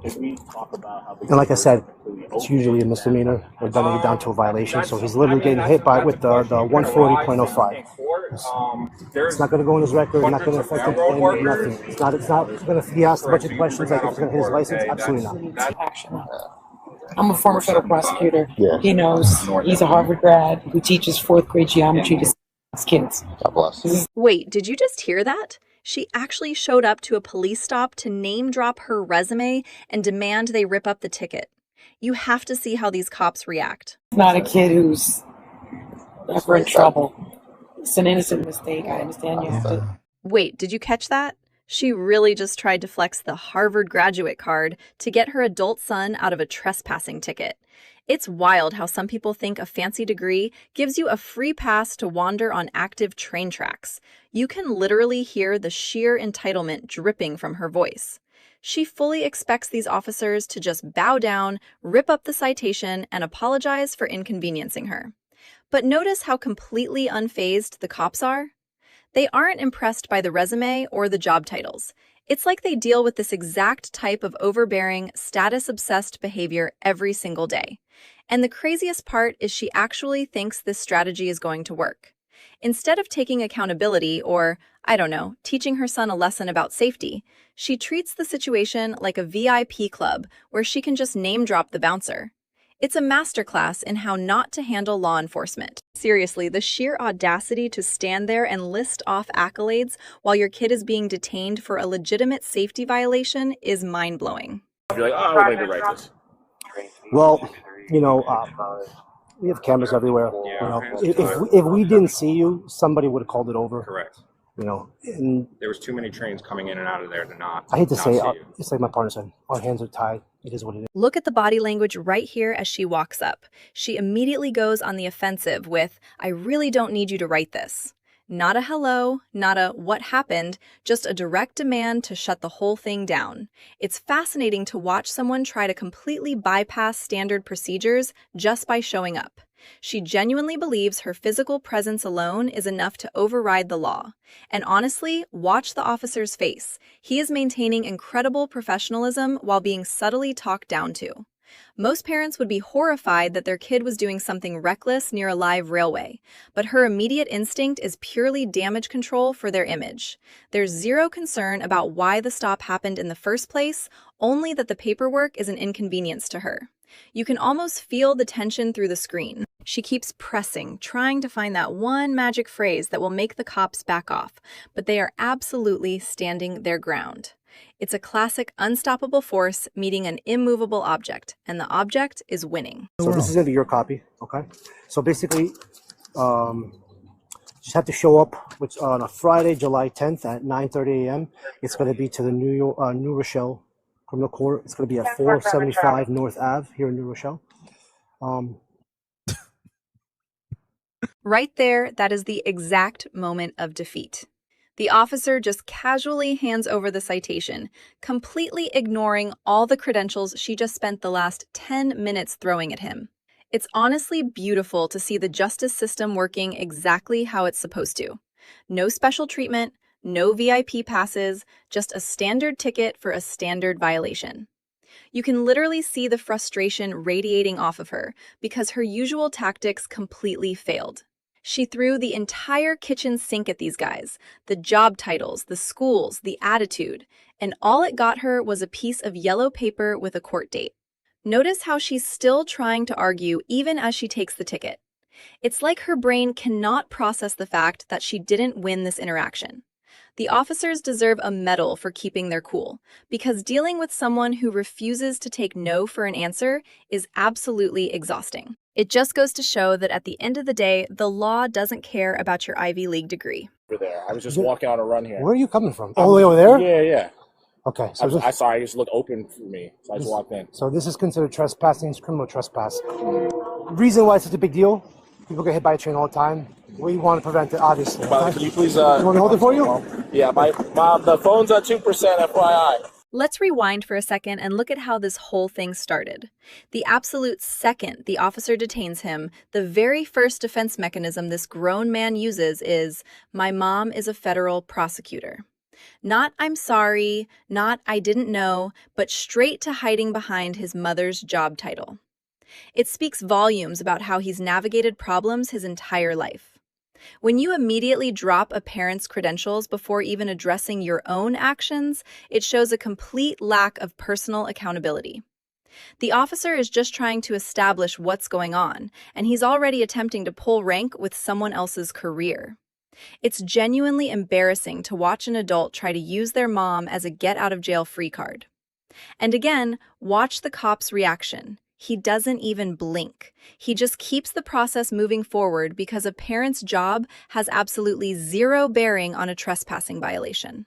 If we talk about how And like I said, it's usually a misdemeanor. We're dumbing it down to a violation. So he's literally getting hit by with the 140.05. It's not going to go in his record. Not going to affect him in nothing. It's not going to. He asked a bunch of questions like if it's going to hit his license. Absolutely not. Action. I'm a former federal prosecutor. Yeah. He knows he's a Harvard grad who teaches fourth grade geometry to kids. God bless. Wait, did you just hear that? She actually showed up to a police stop to name drop her resume and demand they rip up the ticket. You have to see how these cops react. It's not a kid who's ever in trouble. It's an innocent mistake. I understand you have to. Wait, did you catch that? She really just tried to flex the Harvard graduate card to get her adult son out of a trespassing ticket. It's wild how some people think a fancy degree gives you a free pass to wander on active train tracks. You can literally hear the sheer entitlement dripping from her voice. She fully expects these officers to just bow down, rip up the citation, and apologize for inconveniencing her. But notice how completely unfazed the cops are. They aren't impressed by the resume or the job titles. It's like they deal with this exact type of overbearing, status-obsessed behavior every single day. And the craziest part is she actually thinks this strategy is going to work. Instead of taking accountability or, I don't know, teaching her son a lesson about safety, she treats the situation like a VIP club where she can just name-drop the bouncer. It's a masterclass in how not to handle law enforcement. Seriously, the sheer audacity to stand there and list off accolades while your kid is being detained for a legitimate safety violation is mind-blowing. you're like, oh, I would like to write this. Well, we have cameras everywhere. If we didn't see you, somebody would have called it over. Correct. And There was too many trains coming in and out of there to not. I hate to not say see it, you. it's like my partner said, our hands are tied. It is what it is. Look at the body language right here as she walks up. She immediately goes on the offensive with, I really don't need you to write this. Not a hello, not a what happened, just a direct demand to shut the whole thing down. It's fascinating to watch someone try to completely bypass standard procedures just by showing up. She genuinely believes her physical presence alone is enough to override the law. And honestly, watch the officer's face. He is maintaining incredible professionalism while being subtly talked down to. Most parents would be horrified that their kid was doing something reckless near a live railway, but her immediate instinct is purely damage control for their image. There's zero concern about why the stop happened in the first place, only that the paperwork is an inconvenience to her. You can almost feel the tension through the screen. She keeps pressing, trying to find that one magic phrase that will make the cops back off, but they are absolutely standing their ground. It's a classic unstoppable force meeting an immovable object, and the object is winning. So this is going to be your copy, okay? So basically, just have to show up on a Friday, July 10th at 9:30 a.m. It's going to be to the New Rochelle Criminal Court. It's going to be at 475 North Ave here in New Rochelle. Right there, that is the exact moment of defeat. The officer just casually hands over the citation, completely ignoring all the credentials she just spent the last 10 minutes throwing at him. It's honestly beautiful to see the justice system working exactly how it's supposed to. No special treatment, no VIP passes, just a standard ticket for a standard violation. You can literally see the frustration radiating off of her because her usual tactics completely failed. She threw the entire kitchen sink at these guys, the job titles, the schools, the attitude, and all it got her was a piece of yellow paper with a court date. Notice how she's still trying to argue even as she takes the ticket. It's like her brain cannot process the fact that she didn't win this interaction. The officers deserve a medal for keeping their cool, because dealing with someone who refuses to take no for an answer is absolutely exhausting. It just goes to show that at the end of the day, the law doesn't care about your Ivy League degree. Over there. I was just walking on a run here. Where are you coming from? All the way over there? Yeah. Okay. So I saw it just looked open for me, so I just walked in. So this is considered trespassing. It's criminal trespass. Reason why it's such a big deal, people get hit by a train all the time. We want to prevent it, obviously. But can you please... you want me to hold it for you? Yeah, the phone's at 2%, FYI. Let's rewind for a second and look at how this whole thing started. The absolute second the officer detains him, the very first defense mechanism this grown man uses is, "My mom is a federal prosecutor." Not "I'm sorry," not "I didn't know," but straight to hiding behind his mother's job title. It speaks volumes about how he's navigated problems his entire life. When you immediately drop a parent's credentials before even addressing your own actions, it shows a complete lack of personal accountability. The officer is just trying to establish what's going on, and he's already attempting to pull rank with someone else's career. It's genuinely embarrassing to watch an adult try to use their mom as a get-out-of-jail-free card. And again, watch the cop's reaction. He doesn't even blink. He just keeps the process moving forward because a parent's job has absolutely zero bearing on a trespassing violation.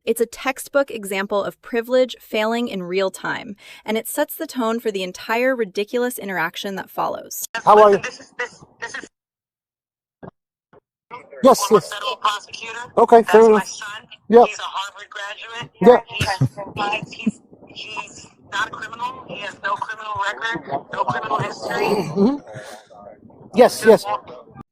It's a textbook example of privilege failing in real time, and it sets the tone for the entire ridiculous interaction that follows. How are you? This is Yes, yes. federal prosecutor. Okay, fair That's my enough. son. Yeah. He's a Harvard graduate. Yeah. He has he's not a criminal. He has no criminal record, no criminal history. Yes, yes.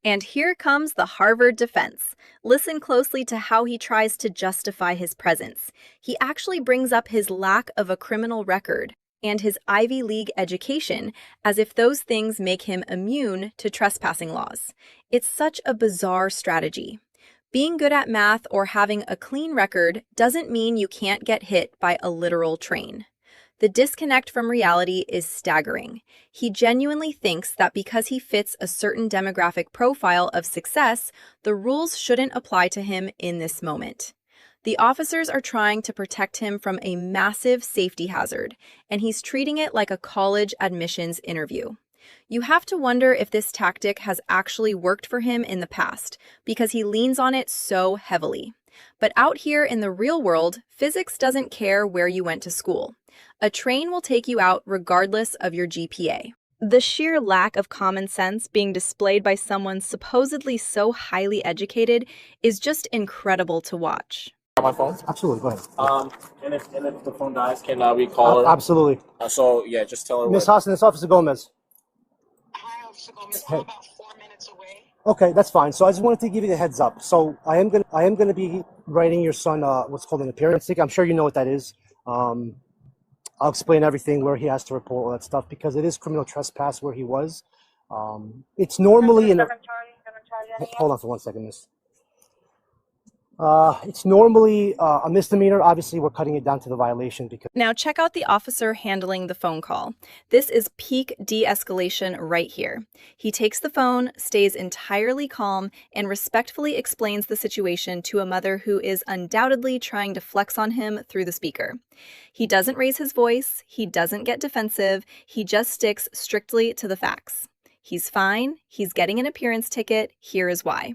And here comes the Harvard defense. Listen closely to how he tries to justify his presence. He actually brings up his lack of a criminal record and his Ivy League education as if those things make him immune to trespassing laws. It's such a bizarre strategy. Being good at math or having a clean record doesn't mean you can't get hit by a literal train. The disconnect from reality is staggering. He genuinely thinks that because he fits a certain demographic profile of success, the rules shouldn't apply to him in this moment. The officers are trying to protect him from a massive safety hazard, and he's treating it like a college admissions interview. You have to wonder if this tactic has actually worked for him in the past, because he leans on it so heavily. But out here in the real world, physics doesn't care where you went to school. A train will take you out regardless of your GPA. The sheer lack of common sense being displayed by someone supposedly so highly educated is just incredible to watch. My phone. Absolutely, go ahead. And if the phone dies, can we call her? Absolutely. So yeah, just tell her. Miss Haas, this Officer Gomez. Hi, Officer Gomez. I'm about 4 minutes away. Okay, that's fine. So I just wanted to give you the heads up. So I am gonna be writing your son what's called an appearance ticket. I'm sure you know what that is. I'll explain everything, where he has to report all that stuff, because it is criminal trespass where he was. It's normally in a... Hold on for 1 second, miss. It's normally a misdemeanor. Obviously, we're cutting it down to the violation because... Now check out the officer handling the phone call. This is peak de-escalation right here. He takes the phone, stays entirely calm, and respectfully explains the situation to a mother who is undoubtedly trying to flex on him through the speaker. He doesn't raise his voice, he doesn't get defensive, he just sticks strictly to the facts. He's fine, he's getting an appearance ticket, here is why.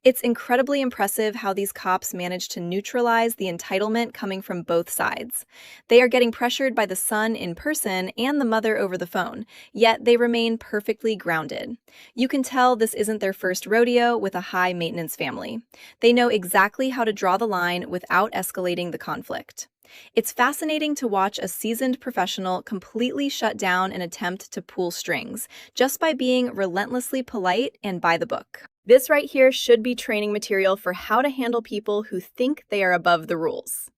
It's incredibly impressive how these cops manage to neutralize the entitlement coming from both sides. They are getting pressured by the son in person and the mother over the phone, yet they remain perfectly grounded. You can tell this isn't their first rodeo with a high-maintenance family. They know exactly how to draw the line without escalating the conflict. It's fascinating to watch a seasoned professional completely shut down an attempt to pull strings, just by being relentlessly polite and by the book. This right here should be training material for how to handle people who think they are above the rules.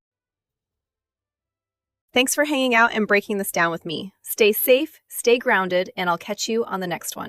Thanks for hanging out and breaking this down with me. Stay safe, stay grounded, and I'll catch you on the next one.